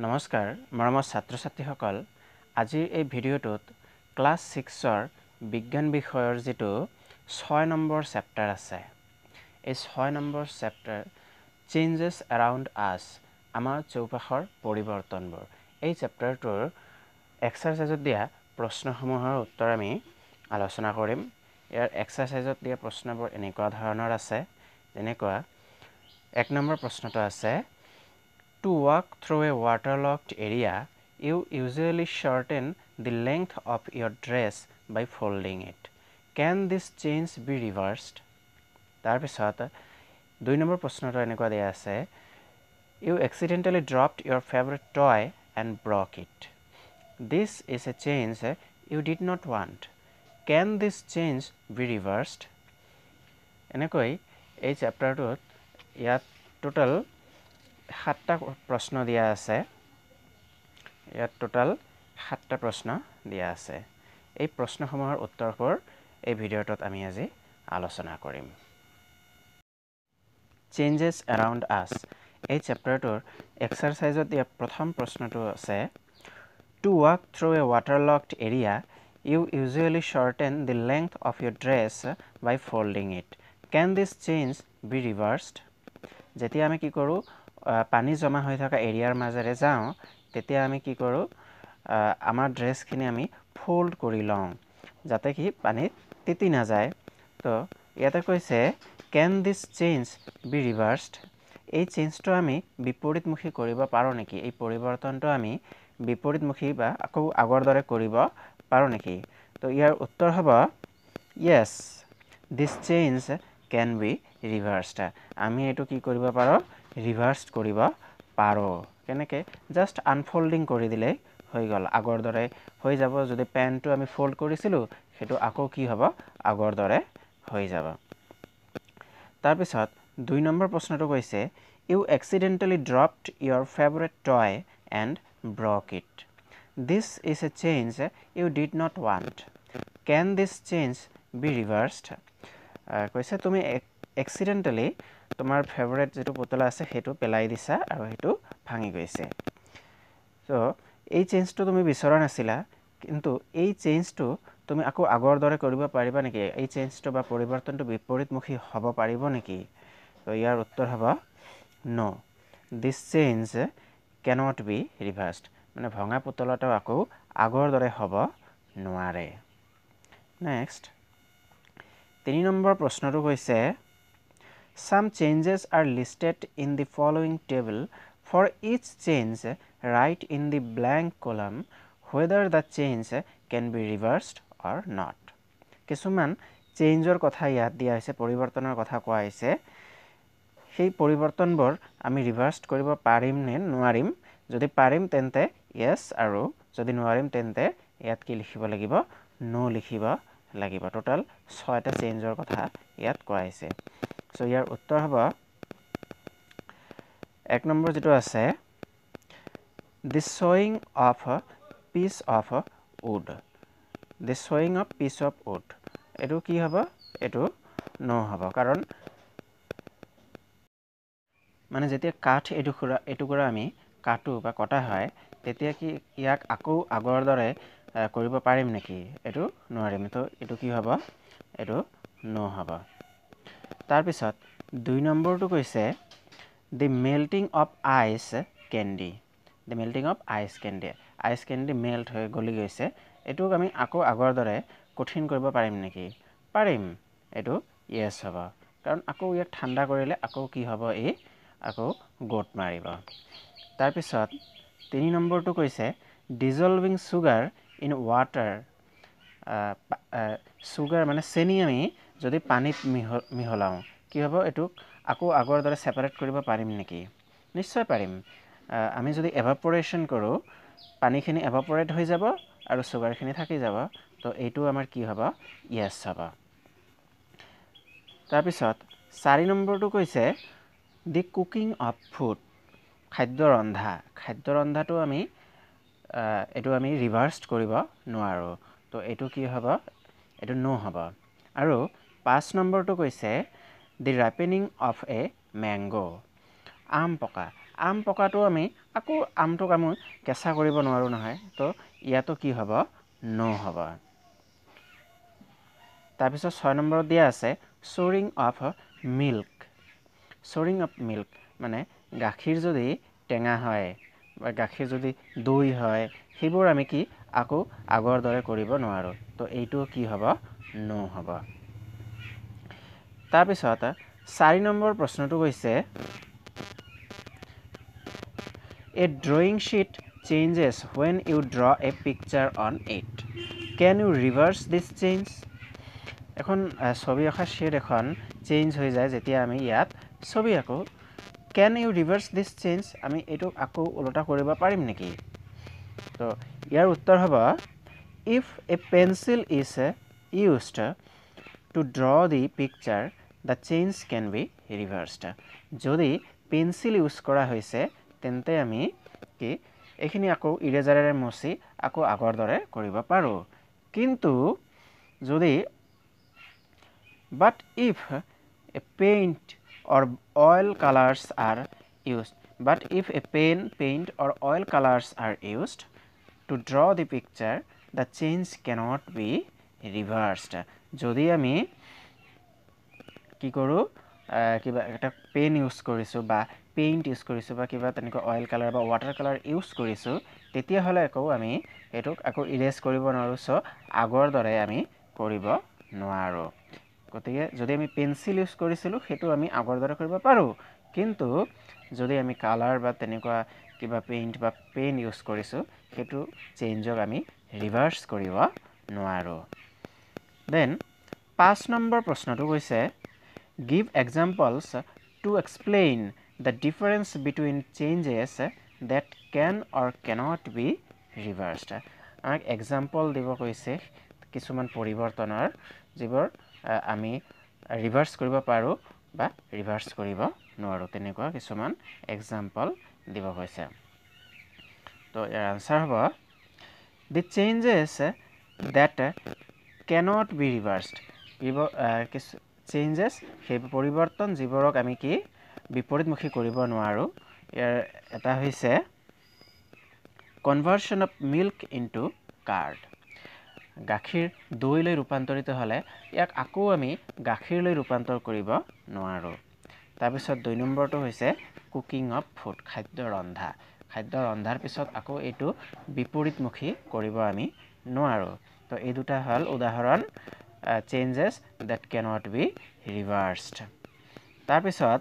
নমস্কাৰ মৰমৰ ছাত্ৰ-ছাত্ৰীসকল আজিৰ এই ভিডিঅ'টোত ক্লাছ 6ৰ বিজ্ঞান বিষয়ৰ যেটো 6 নম্বৰ চেপ্টাৰ আছে এই 6 নম্বৰ চেপ্টাৰ চেঞ্জেছ এৰাউণ্ড আছ আমাৰ চৌপাশৰ পৰিৱৰ্তনবোৰ এই চেপ্টাৰটোৰ এক্সাৰসাইজত দিয়া প্ৰশ্নসমূহৰ উত্তৰ আমি আলোচনা কৰিম ইয়াৰ এক্সাৰসাইজত দিয়া প্ৰশ্নবোৰ এনেকুৱা ধৰণৰ আছে যেনেকুৱা 1 নম্বৰ প্ৰশ্নটো আছে To walk through a waterlogged area, you usually shorten the length of your dress by folding it. Can this change be reversed? তাৰপিছত 2 নম্বৰ প্ৰশ্নটো এনেকুৱা দিয়া আছে You accidentally dropped your favorite toy and broke it. This is a change you did not want. Can this change be reversed? এনেকৈ এই চেপ্টাৰটোত ইয়াত total 7টা প্ৰশ্ন দিয়া আছে ইয়াত টোটাল 7টা প্ৰশ্ন দিয়া আছে এই প্ৰশ্নসমূহৰ উত্তৰবোৰ এই ভিডিঅ'টোত আমি আজি আলোচনা কৰিম চেঞ্জেছ এৰাউণ্ড আছ এই চেপ্টাৰটোৰ এক্সাৰসাইজত দিয়া প্ৰথম প্ৰশ্নটো আছে To walk through a waterlogged area you usually shorten the length of your dress by folding it. Can this change be reversed? যেতিয়া আমি কি কৰো পানী জমা হৈ থকা এৰিয়াৰ মাজেৰে যাওঁ তেতিয়া আমি কি কৰো আমাৰ ড্ৰেছখিনি আমি ফোল্ড কৰি লওঁ যাতে কি পানীত তিতি না যায় তো ইয়াতে কৈছে can this change be reversed এই চেঞ্জটো আমি বিপৰীতমুখী কৰিব পাৰো নেকি এই পৰিৱৰ্তনটো আমি বিপৰীতমুখী বা আকৌ আগৰ দৰে কৰিব পাৰো নেকি তো ইয়াৰ উত্তৰ হ'ব yes this change can be reversed আমি এটো কি কৰিব পাৰো ৰিভাৰ্স কৰিব পাৰো কেনেকে জাস্ট আনফোল্ডিং কৰি দিলে হৈ গল আগৰ দৰে হৈ যাব যদি পেনটো আমি ফোল্ড কৰিছিলো হেতু আকৌ কি হ'ব আগৰ দৰে হৈ যাব তাৰ পিছত 2 নম্বৰ প্ৰশ্নটো কৈছে you accidentally dropped your favorite toy and broke it this is a change you did not want can this change be reversed কৈছে তুমি accidentally তোমাৰ ফেভাৰিট যেটো পুতলা আছে হেতু পেলাই দিছা আৰু হেতু ভাঙি গৈছে সো এই চেঞ্জটো তুমি বিচৰা নাছিলা কিন্তু এই চেঞ্জটো তুমি আকৌ আগৰ দৰে কৰিব পাৰিবা নেকি এই চেঞ্জটো বা পৰিৱৰ্তনটো বিপৰীতমুখী হ'ব পাৰিব নেকি তো ইয়াৰ উত্তৰ হ'ব no this change cannot be reversed মানে ভঙা পুতলাটো আকৌ আগৰ দৰে হ'ব নোৱাৰে নেক্সট 3 নম্বৰ প্ৰশ্নটো কৈছে Some changes are listed in the following table. For each change, write in the blank column whether the change can be reversed or not. কিছুমান চেঞ্জৰ কথা ইয়াত দিয়া হৈছে পৰিৱৰ্তনৰ কথা কোৱা হৈছে সেই পৰিৱৰ্তনবোৰ আমি ৰিভাৰ্স কৰিব পাৰিম নে নোৱাৰিম যদি পাৰিম তেন্তে yes আৰু যদি নোৱাৰিম তেন্তে ইয়াত কি লিখিব লাগিব no লিখিব লাগিব টোটাল 6টা চেঞ্জৰ কথা ইয়াত কোৱা হৈছে So ইয়াৰ উত্তৰ হ'ব 1 নম্বৰ যেটো আছে the sewing of a piece of wood the sewing of piece of wood এটো কি হ'ব এটো no হ'ব কাৰণ মানে যেতিয়া কাঠ এটুকুৰা আমি কাটো বা কটা হয় তেতিয়া কি ইয়াক আকৌ আগৰ দৰে কৰিব পাৰিম নেকি এটো নোৱাৰিম তো এটো কি হ'ব এটো no হ'ব তাৰ পিছত 2 নম্বৰটো কৈছে the melting of ice candy ice candy melt হৈ গলি গৈছে এটোক আমি আকৌ আগৰ দৰে কঠিন কৰিব পাৰিম নেকি পাৰিম এটো yes হ'ব কাৰণ আকৌ ইয়াক ঠাণ্ডা কৰিলে আকৌ কি হ'ব এই আকৌ গোট মাৰিব তাৰ পিছত 3 নম্বৰটো কৈছে dissolving sugar in water sugar মানে চেনি আমি যদি পানীত মিহলাও কি হ'ব এটুক আকৌ আগৰ দৰে সেপাৰেট কৰিব পাৰিম নেকি নিশ্চয় পাৰিম আমি যদি এভাপোৰেশন কৰো পানীখিনি এভাপোৰেট হৈ যাব আৰু সুগাৰখিনি থাকি যাব তো এইটো আমাৰ কি হ'ব yes হ'ব তাৰ পিছত 4 নম্বৰটো কৈছে the cooking of food খাদ্য ৰন্ধাটো আমি এটো আমি ৰিভাৰ্স কৰিব নোৱাৰো তো এটো কি হ'ব এটো no হ'ব আৰু 5 নম্বৰটো কৈছে the ripening of a mango আম আম পকাটো আমি আকৌ আমটোক আমি কেঁচা কৰিব নোৱাৰো নহয় তো ইয়াতো কি হ'ব নো হ'ব তাৰপিছত 6 নম্বৰত দিয়া আছে soaring of milk মানে গাখীৰ যদি টেঙা হয় বা গাখীৰ যদি দৈ হয় সেইবোৰ আমি কি আকৌ আগৰ দৰে কৰিব নোৱাৰো তো এইটো কি হ'ব নো হ'ব তাৰপিছত 4 নম্বৰ প্ৰশ্নটো কৈছে A drawing sheet changes when you draw a picture on it. Can you reverse this change? এখন ছবি অঁকা sheet এখন চেঞ্জ হৈ যায় যেতিয়া আমি ইয়াত ছবি আকো Can you reverse this change? আমি এটো আকো উল্টা কৰিব পাৰিম নেকি তো ইয়াৰ উত্তৰ হ'ব If a pencil is used to draw the picture, the change can be reversed. যদি পেন্সিল ইউজ কৰা হৈছে তেন্তে আমি কি এখিনি আকৌ ইৰেজাৰেৰে মচি আকৌ আগৰ দৰে কৰিব পাৰো কিন্তু যদি but if a paint or oil colors are used paint or oil colors are used to draw the picture the change cannot be reversed যদি আমি কি কৰো কিবা এটা পেন ইউজ কৰিছো বা পেইন্ট ইউজ কৰিছো বা কিবা তেনেকৈ অয়েল কালাৰ বা ওয়াটাৰ কালাৰ ইউজ কৰিছো তেতিয়া হলে আকৌ আমি এটোক আকৌ ইৰেজ কৰিব নোৱাৰো সো আগৰ দৰে আমি কৰিব নোৱাৰো গতিকে যদি আমি পেন্সিল ইউজ কৰিছিলো হেতু আমি আগৰ দৰে কৰিব পাৰো কিন্তু যদি আমি কালাৰ বা তেনেকুৱা কিবা পেইন্ট বা পেন ইউজ কৰিছো হেতু চেঞ্জক আমি ৰিভাৰ্স কৰিব নোৱাৰো দেন 5 নম্বৰ প্ৰশ্নটো কৈছে Give examples to explain the difference between changes that can or cannot be reversed. আমাক example দিব কৈছে কিছুমান পৰিৱৰ্তনৰ যিবোৰ আমি ৰিভাৰ্স কৰিব পাৰো বা ৰিভাৰ্স কৰিব নোৱাৰো তেনেকুৱা কিছুমান example দিব কৈছে তো ইয়াৰ আনসাৰ হ'ব The changes that cannot be reversed. Changes সেই পৰিৱৰ্তন যিবোৰক আমি কি বিপৰীতমুখী কৰিব নোৱাৰো ইয়াৰ এটা হৈছে conversion of milk into curd গাখীৰ দৈলৈ ৰূপান্তৰিত হলে ইয়াক আকৌ আমি গাখীৰলৈ ৰূপান্তৰ কৰিব নোৱাৰো তাৰ পিছত 2 নম্বৰটো হৈছে কুকিং অফ ফুড খাদ্য ৰন্ধাৰ পিছত আকৌ এটো বিপৰীতমুখী কৰিব আমি নোৱাৰো তো এই দুটা হল উদাহৰণ changes that cannot be reversed তাৰ পিছত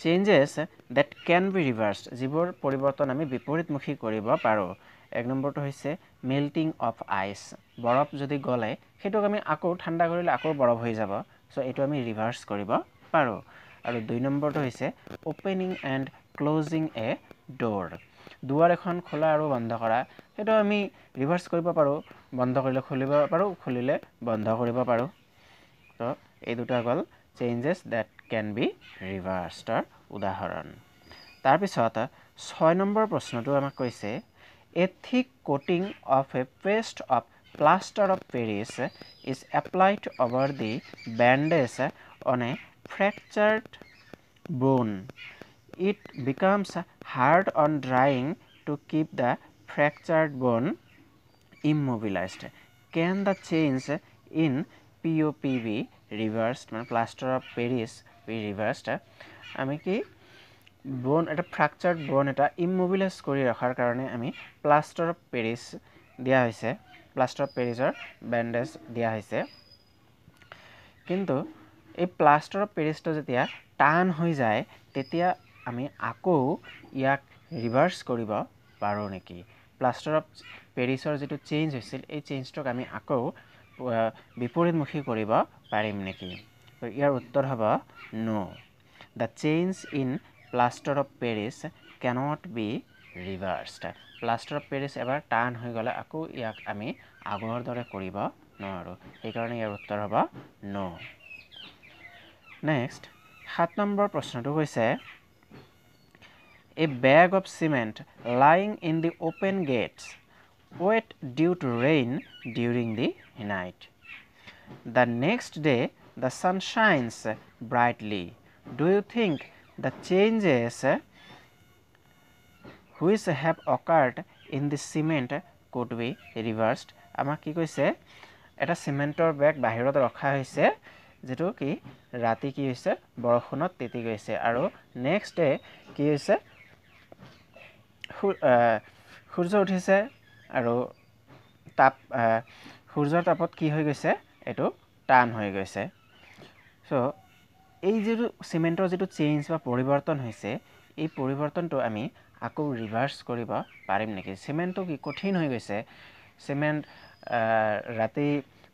changes that can be reversed যিবোৰ পৰিৱৰ্তন আমি বিপৰীতমুখী কৰিব পাৰো এক নম্বৰটো হৈছে melting of ice বৰফ যদি গলে হেতুক আমি আকৌ ঠাণ্ডা কৰিলে আকৌ বৰফ হৈ যাব সো এটো আমি ৰিভাৰ্স কৰিব পাৰো আৰু 2 নম্বৰটো হৈছে opening and closing a door দুৱাৰ এখন খোলা আৰু বন্ধ কৰা হেতু আমি ৰিভাৰ্স কৰিব পাৰো বন্ধ কৰিলে খুলিব পাৰো খুলিলে বন্ধ কৰিব পাৰো তো এই দুটা গল changes that can be reversed উদাহৰণ তাৰ পিছত 6 নম্বৰ প্ৰশ্নটো আমাক কৈছে A thick coating of a paste of plaster of Paris is applied over the bandage on a fractured bone. It becomes hard on drying to keep the fractured bone immobilized. Can the change in POP be reversed? Plaster of Paris be reversed? আমি কি bone এটা fractured bone এটা immobilize কৰি ৰাখাৰ কাৰণে আমি plaster of Paris দিয়া হৈছে plaster of Parisৰ bandage দিয়া হৈছে কিন্তু এই plaster of Paris টো যেতিয়া টান হৈ যায় তেতিয়া আমি আকৌ ইয়াক ৰিভাৰ্স কৰিব পাৰো নেকি plaster of Parisৰ যেটো চেঞ্জ হৈছিল এই চেঞ্জটোক আমি আকৌ বিপৰীতমুখী কৰিব পাৰিম নেকি তো ইয়াৰ উত্তৰ হ'ব no the change in plaster of Paris cannot be reversed plaster of Paris এবাৰ টান হৈ গলে আকৌ ইয়াক আমি আগৰ দৰে কৰিব নোৱাৰো এই কাৰণে ইয়াৰ উত্তৰ হ'ব no next 7 নম্বৰ প্ৰশ্নটো কৈছে A bag of cement lying in the open gates wet due to rain during the night the next day the sun shines brightly do you think the changes which have occurred in the cement could be reversed. আমাক কি কৈছে এটা সিমেন্টৰ বেগ বাহিৰত ৰখা হৈছে যেটো কি ৰাতি কি হৈছে বৰষুণত তিতি গৈছে আৰু নেক্সট ডে কি হৈছে সূৰ্য উঠিছে আৰু তাপ সূৰ্যৰ তাপত কি হৈ গৈছে এটো টান হৈ গৈছে সো এই যেটো সিমেন্টৰ যেটো চেঞ্জ বা পৰিৱৰ্তন হৈছে এই পৰিৱৰ্তনটো আমি আকৌ ৰিভাৰ্স কৰিব পাৰিম নেকি সিমেন্টটো কি কঠিন হৈ গৈছে সিমেন্ট ৰাতি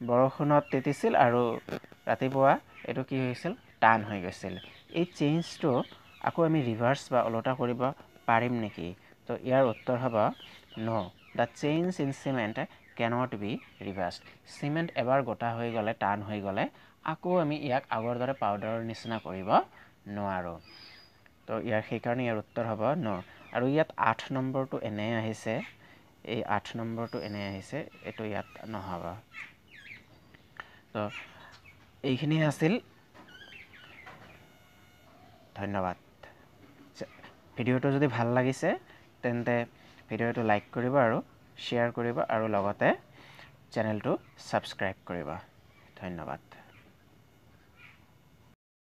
বৰষুণত তিতিছিল আৰু ৰাতিপুৱা এটো কি হৈছিল টান হৈ গৈছিল এই চেঞ্জটো আকৌ আমি ৰিভাৰ্স বা ওলটা কৰিব পাৰিম নেকি তো ইয়াৰ উত্তৰ হ'ব নো the change in cement cannot be reversed cement এবাৰ গোটা হৈ গলে টান হৈ গলে আকৌ আমি ইয়াক আগৰ দৰে পাউডাৰৰ নিচিনা কৰিব নোৱাৰো তো ইয়াৰ সেইকাৰণে ইয়াৰ উত্তৰ হ'ব নো আৰু ইয়াত 8 নম্বৰটো এনে আহিছে এই 8 নম্বৰটো এনে আহিছে এটো ইয়াত নহব তো এইখিনি আছিল ধন্যবাদ ভিডিওটো যদি ভাল লাগিছে তেন্তে ভিডিওটো লাইক কৰিব আৰু শেয়াৰ কৰিব আৰু লগতে চেনেলটো সাবস্ক্ৰাইব কৰিব ধন্যবাদ